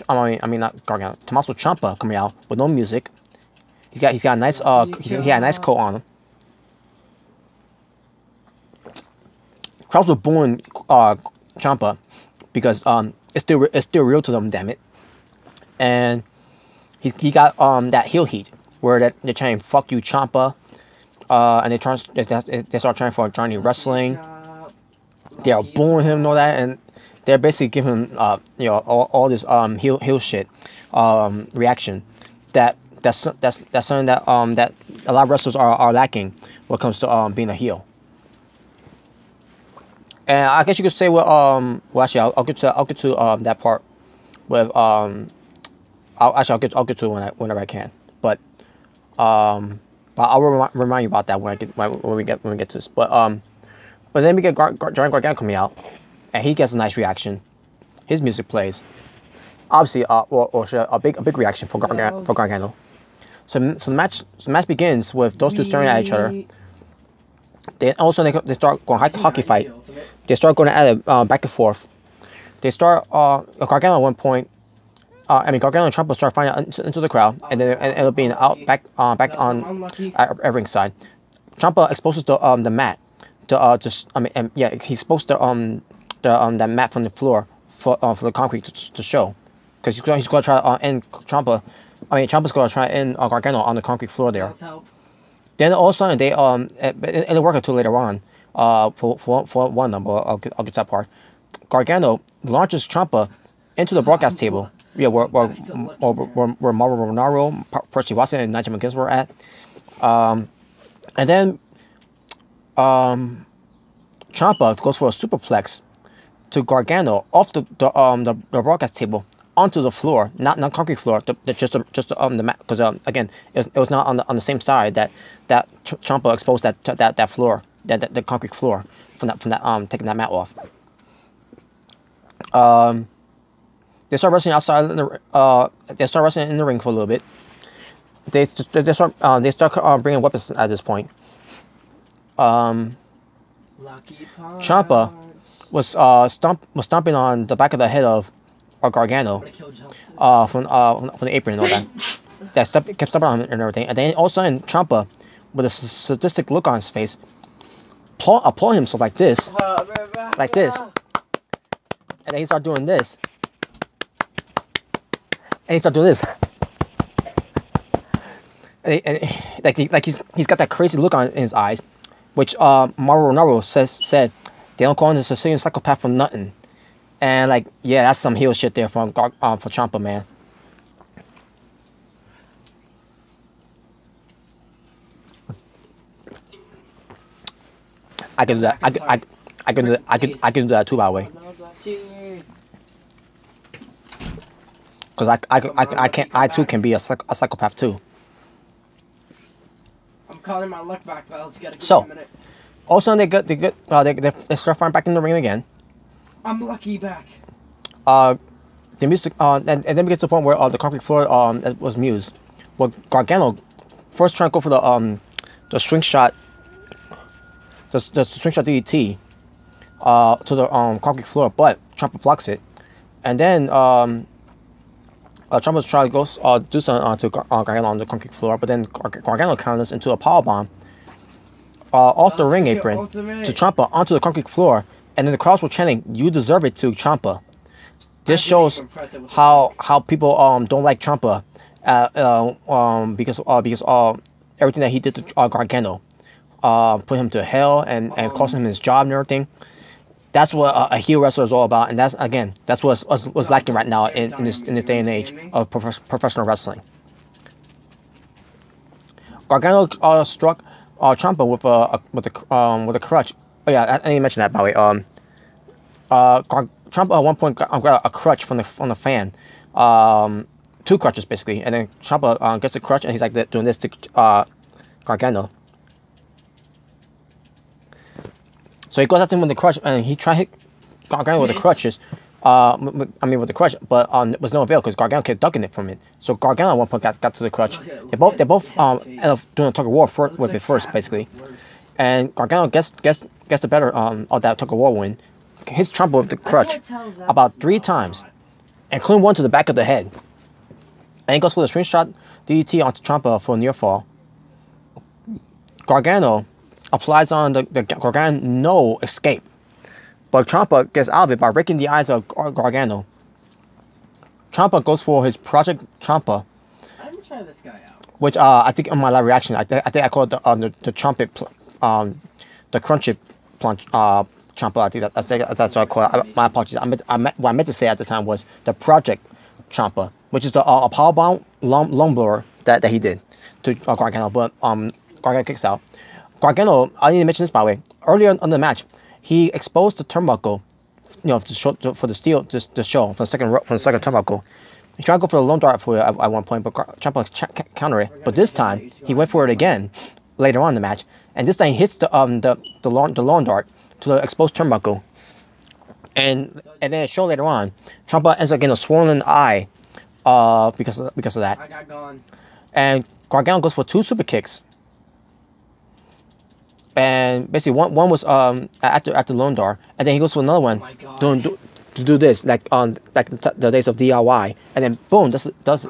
Speaker 2: not Gargano. Tommaso Ciampa coming out with no music. He had a nice coat on him. Crowds were booing Ciampa because it's still real to them, damn it. And he got that heel heat where they're chanting "fuck you, Ciampa," and they start chanting for Johnny Wrestling. They are booing him and all that, and they're basically giving him all this heel shit reaction that's something that a lot of wrestlers are lacking when it comes to being a heel. And I guess you could say actually I'll get to that part with I'll get to it whenever I can. But I'll remind you about that when we get to this. But then we get Johnny Gargano coming out, and he gets a nice reaction. His music plays. Obviously, a big reaction for Gargano. So the match begins with those two staring at each other. Then also they start going hockey fight. They start going at it back and forth. They start Gargano at one point. Gargano and Ciampa start fighting into the crowd, and then end up being back on at ringside. Ciampa exposes the mat. He exposed that mat from the floor for the concrete to show, because he's going to try to end Ciampa. Ciampa's going to try to end Gargano on the concrete floor there. Then all of a sudden they it'll work until later on. For one number, I'll get to that part. Gargano launches Ciampa into the broadcast table. Yeah, where Mauro Ranallo, Percy Watson, and Nigel McGuinness were at. And then Ciampa goes for a superplex to Gargano off the broadcast table onto the floor, not concrete floor, just the mat, because again it was not on the same side that Ciampa exposed that floor, the concrete floor from that taking that mat off. They start wrestling outside. They start wrestling in the ring for a little bit. They start bringing weapons at this point. Ciampa was stomping on the back of the head of Gargano from the apron and all that. Kept stomping on him and everything. And then all of a sudden, Ciampa, with a sadistic look on his face, applaud himself like this, and then he started doing this. And he started doing this. And he's got that crazy look on in his eyes, which Mauro Ranallo said they don't call him the Sicilian psychopath for nothing. And that's some heel shit there for Ciampa, man. I can do that. I can do that too, by the way. Because I too can be a psychopath too.
Speaker 1: I'm calling my luck back, fellas. Gotta give
Speaker 2: me a
Speaker 1: minute.
Speaker 2: Also, they start fighting back in the ring again.
Speaker 1: I'm lucky back.
Speaker 2: The music, and then we get to the point where the concrete floor was mused. Well, Gargano first trying to go for the swing shot, the swing shot DDT to the concrete floor, but Ciampa blocks it, and then Ciampa's trying to go do something to Gargano on the concrete floor, but then Gargano counters into a powerbomb off the ring apron to Ciampa onto the concrete floor. And then the crowds were chanting, "You deserve it," to Ciampa. this shows how people don't like Ciampa, because everything that he did to Gargano, put him to hell and cost him his job and everything. That's what a heel wrestler is all about, and that's what's lacking right now in this day and age of professional wrestling. Gargano struck Ciampa with a crutch. Oh yeah, I didn't mention that, by the way. Ciampa at one point got a crutch from the fan, 2 crutches basically, and then Ciampa gets a crutch and he's like doing this to Gargano. So he goes at him with the crutch and he tried to hit Gargano with the crutches. With the crutch, but it was no avail because Gargano kept ducking it from it. So Gargano at one point got to the crutch. They both ended up doing a tug of war with it first, basically. And Gargano gets the better of that tug of war win. Hits Ciampa with the crutch about 3 times, including one to the back of the head. And he goes for the slingshot DDT onto Ciampa for a near fall. Gargano applies on the Gargano escape. But Ciampa gets out of it by breaking the eyes of Gargano. Ciampa goes for his Project Ciampa.
Speaker 1: I haven't tried this guy out.
Speaker 2: Which I think on my live reaction, I think I called the trumpet, the crunchy plunge Ciampa. I think that's what I call it. My apologies. What I meant to say at the time was the Project Ciampa, which is the powerbomb long blower that he did to Gargano. But Gargano kicks out. Gargano, I didn't mention this, by the way. Earlier in the match, he exposed the turnbuckle, for the steel, the show from the second turnbuckle. He tried to go for the lone dart for it at one point, but Ciampa countered it. But this time, he went for it again later on in the match, and this time he hits the lone dart to the exposed turnbuckle. And then a show later on, Ciampa ends up getting a swollen eye, because of that.
Speaker 1: I got gone.
Speaker 2: And Gargano goes for 2 super kicks. And basically, one was at the lone dart, and then he goes for another one, to do this back in the days of DIY, and then boom, does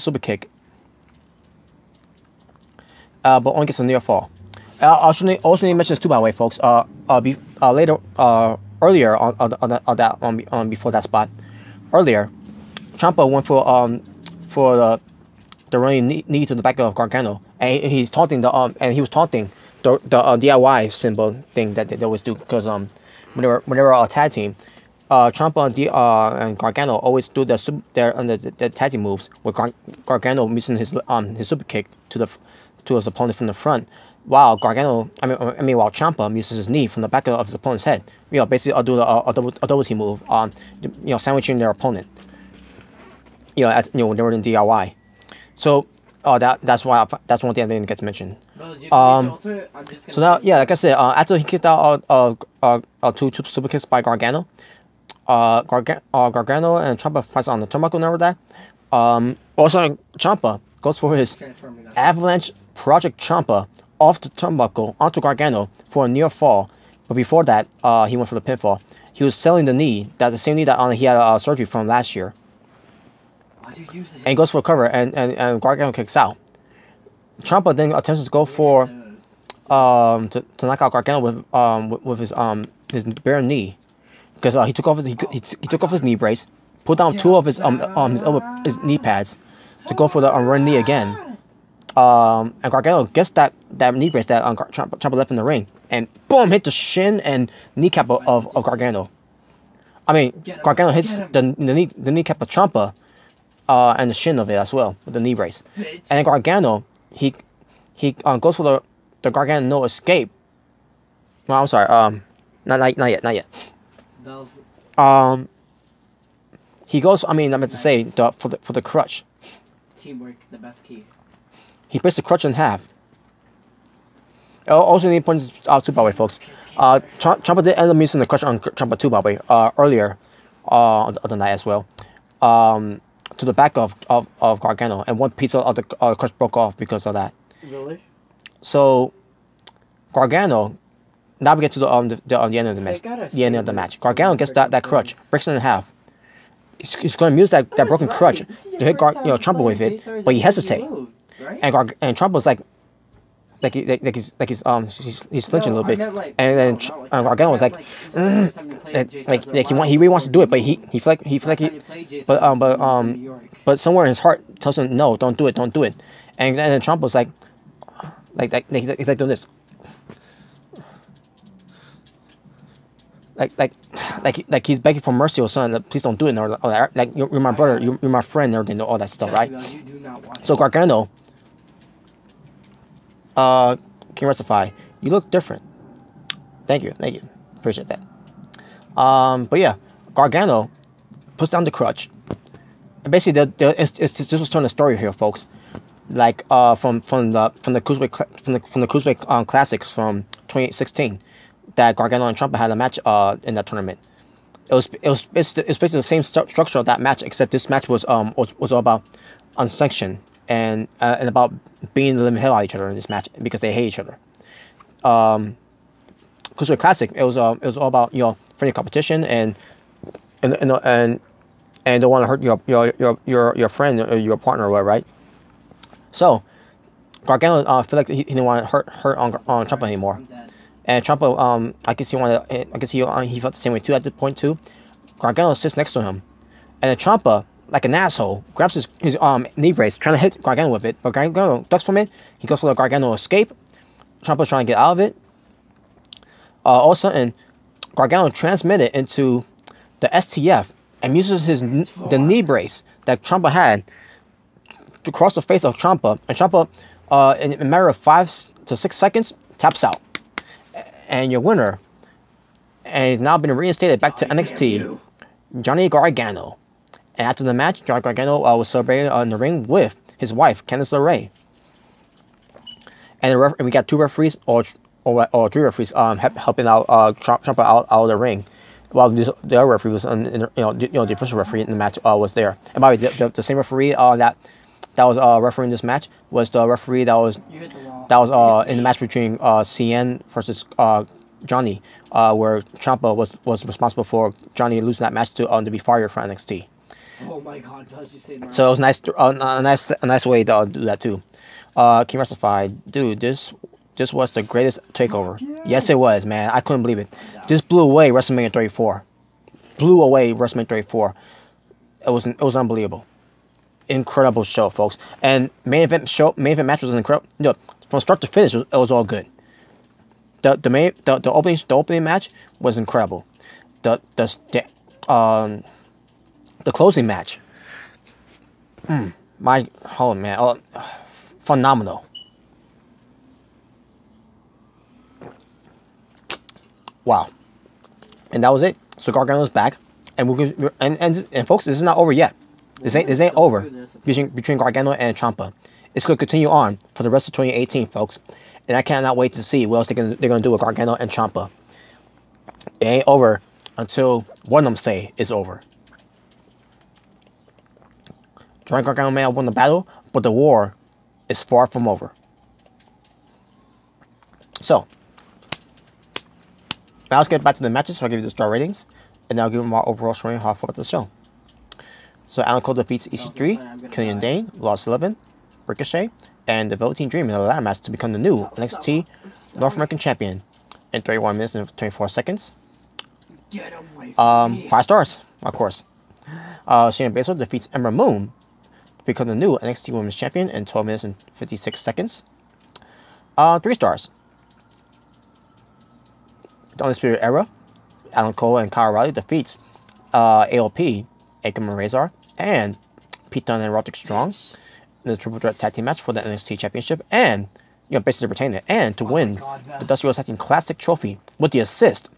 Speaker 2: super kick. But only gets a near fall. I also need to mention this too, by the way, folks. Later, earlier on before that spot, earlier, Ciampa went for the running knee to the back of Gargano, and he's taunting and he was taunting the DIY symbol thing that they always do, because when they were a tag team, Ciampa and Gargano always do their tag team moves with Gargano using his super kick to his opponent from the front, while Ciampa uses his knee from the back of his opponent's head. Basically, I'll do a double team move, sandwiching their opponent. When they were in DIY. So, that's one thing I didn't get to mention. So now, like I said, after he kicked out 2 super kicks by Gargano, Gargano and Ciampa fights on the turnbuckle and all that. Also, Ciampa goes for his Avalanche Project Ciampa off the turnbuckle onto Gargano for a near fall. But before that, he went for the pinfall. He was selling the knee, the same knee that he had surgery from last year. And he goes for a cover, and Gargano kicks out. Ciampa then attempts to go for to knock out Gargano with his bare knee, because he took off his knee brace, put down 2 of his knee pads to go for the running knee again. And Gargano gets that knee brace that Ciampa left in the ring, and boom, hit the shin and kneecap of Gargano. Gargano hits the kneecap of Ciampa. And the shin of it as well with the knee brace. Bitch. And then Gargano, he goes for the Gargano no escape. Well, I'm sorry. Not yet. He goes. I meant to say for the crutch.
Speaker 1: Teamwork, the best key.
Speaker 2: He breaks the crutch in half. Also need to point this out too, by the way, folks. Ciampa did end up using the crutch on Ciampa too, by the way. Earlier, on the night as well. To the back of Gargano, and one piece of the crutch broke off because of that.
Speaker 1: Really?
Speaker 2: So Gargano, now we get to the end of the match. The end of the match. Gargano gets that crutch, breaks it in half. He's going to use that broken crutch to hit Ciampa with it, but he hesitates. Right? And Ciampa's like, he's flinching a little bit,
Speaker 1: like,
Speaker 2: and then Gargano was like, he really wants to do it, but he feel like he, but somewhere in his heart tells him no, don't do it, and then Trump was like he's like doing this, like he's begging for mercy or something. Like, please don't do it, or like you're my brother, you're my friend, and everything, all that stuff, right? So Gargano, can you rectify? You look different. Thank you, appreciate that. But yeah, Gargano puts down the crutch, and basically this was telling a story here, folks. Like from the Cruiserweight Classics from 2016, that Gargano and Ciampa had a match in that tournament. It's basically the same structure of that match, except this match was all about unsanctioned and about beating the hell out of each other in this match because they hate each other. Cruiserweight Classic, it was all about friendly competition and don't want to hurt your friend or your partner or whatever, right? So Gargano feel like he didn't want to hurt on Ciampa anymore, and Ciampa I guess he felt the same way too at this point too. Gargano sits next to him, and then Ciampa, like an asshole, grabs his knee brace, trying to hit Gargano with it, but Gargano ducks from it. He goes for the Gargano escape. Ciampa's trying to get out of it. All of a sudden, Gargano transmitted into the STF and uses the knee brace that Ciampa had to cross the face of Ciampa, and Ciampa, in a matter of 5 to 6 seconds, taps out. And your winner, and he's now been reinstated back to NXT, Johnny Gargano. And after the match, Johnny Gargano was celebrated in the ring with his wife, Candice LeRae. And we got 2 referees or 3 referees helping out Ciampa out of the ring, while the other referee was the official referee in the match was there. And by the way, the same referee that was refereeing this match was the referee that was in the match between CN versus Johnny, where Ciampa was responsible for Johnny losing that match to be fired from NXT.
Speaker 1: Oh my God! Does you say
Speaker 2: so it was a nice way to do that too. King Rectify, dude, this was the greatest takeover. Yeah. Yes, it was, man. I couldn't believe it. This blew away WrestleMania 34. It was unbelievable. Incredible show, folks. And main event match was incredible. From start to finish, it was all good. The opening match was incredible. The closing match, phenomenal. Wow. And that was it. So Gargano's back, and and folks, this is not over yet. This ain't over between Gargano and Ciampa. It's going to continue on for the rest of 2018, folks. And I cannot wait to see what else they're going to do with Gargano and Ciampa. It ain't over until one of them say it's over. Johnny Gargano may have won the battle, but the war is far from over. So, now let's get back to the matches. So I'll give you the star ratings, and I'll give them my overall scoring how I felt about the show. So Alan Cole defeats EC3, Killian Dane, lost 11, Ricochet, and the Velveteen Dream in a ladder match to become the new NXT North American Champion in 31 minutes and 24 seconds. 5 stars, of course. Shayna Baszler defeats Ember Moon to become the new NXT Women's Champion in 12 minutes and 56 seconds. 3 stars. The Undisputed Era, Alan Cole and Kyle O'Reilly defeats AOP, Akam and Razor, and Pete Dunne and Roderick Strong in the Triple Threat Tag Team match for the NXT Championship, and basically retain it, and to win the Dusty Rhodes Tag Team Classic Trophy with the assist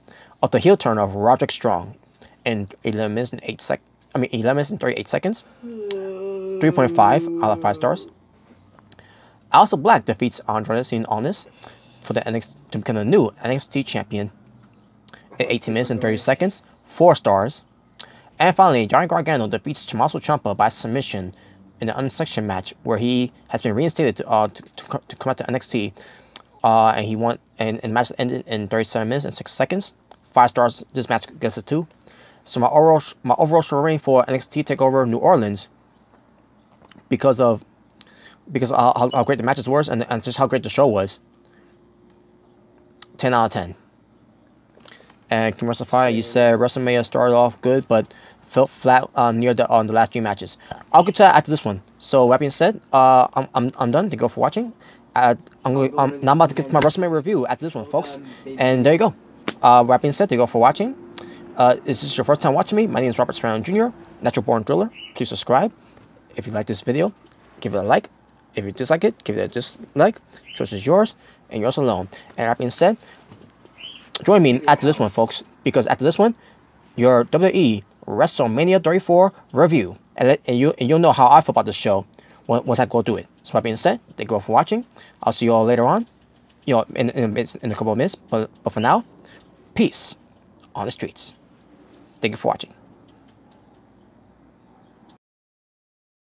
Speaker 2: of the heel turn of Roderick Strong in 11 minutes and 38 seconds. 3.5 out of 5 stars. Aleister Black defeats Andrade Cien Almas for the NXT to become the new NXT Champion in 18 minutes and 30 seconds. 4 stars. And finally, Johnny Gargano defeats Tommaso Ciampa by submission in an unsanctioned match where he has been reinstated to come out to NXT, and he won. And the match ended in 37 minutes and 6 seconds. 5 stars. This match gets a 2. So my overall score rating for NXT TakeOver New Orleans, because of how great the matches were and just how great the show was, 10 out of 10. And Commercial Fire, you said WrestleMania started off good, but felt flat near the last 3 matches. I'll get to that after this one. So that being said, I'm done. Thank you all for watching. Now I'm about to get to my WrestleMania review after this one, folks. And there you go. That being said, thank you all for watching. If this is your first time watching me, my name is Robert Serrano Jr., Natural Born Driller. Please subscribe. If you like this video, give it a like. If you dislike it, give it a dislike. Choice is yours, and yours alone. And that being said, join me after this one, folks, because after this one, your WWE WrestleMania 34 review, and you'll know how I feel about this show once I go through it. So that being said, thank you all for watching. I'll see you all later on, in a couple of minutes. But for now, peace on the streets. Thank you for watching.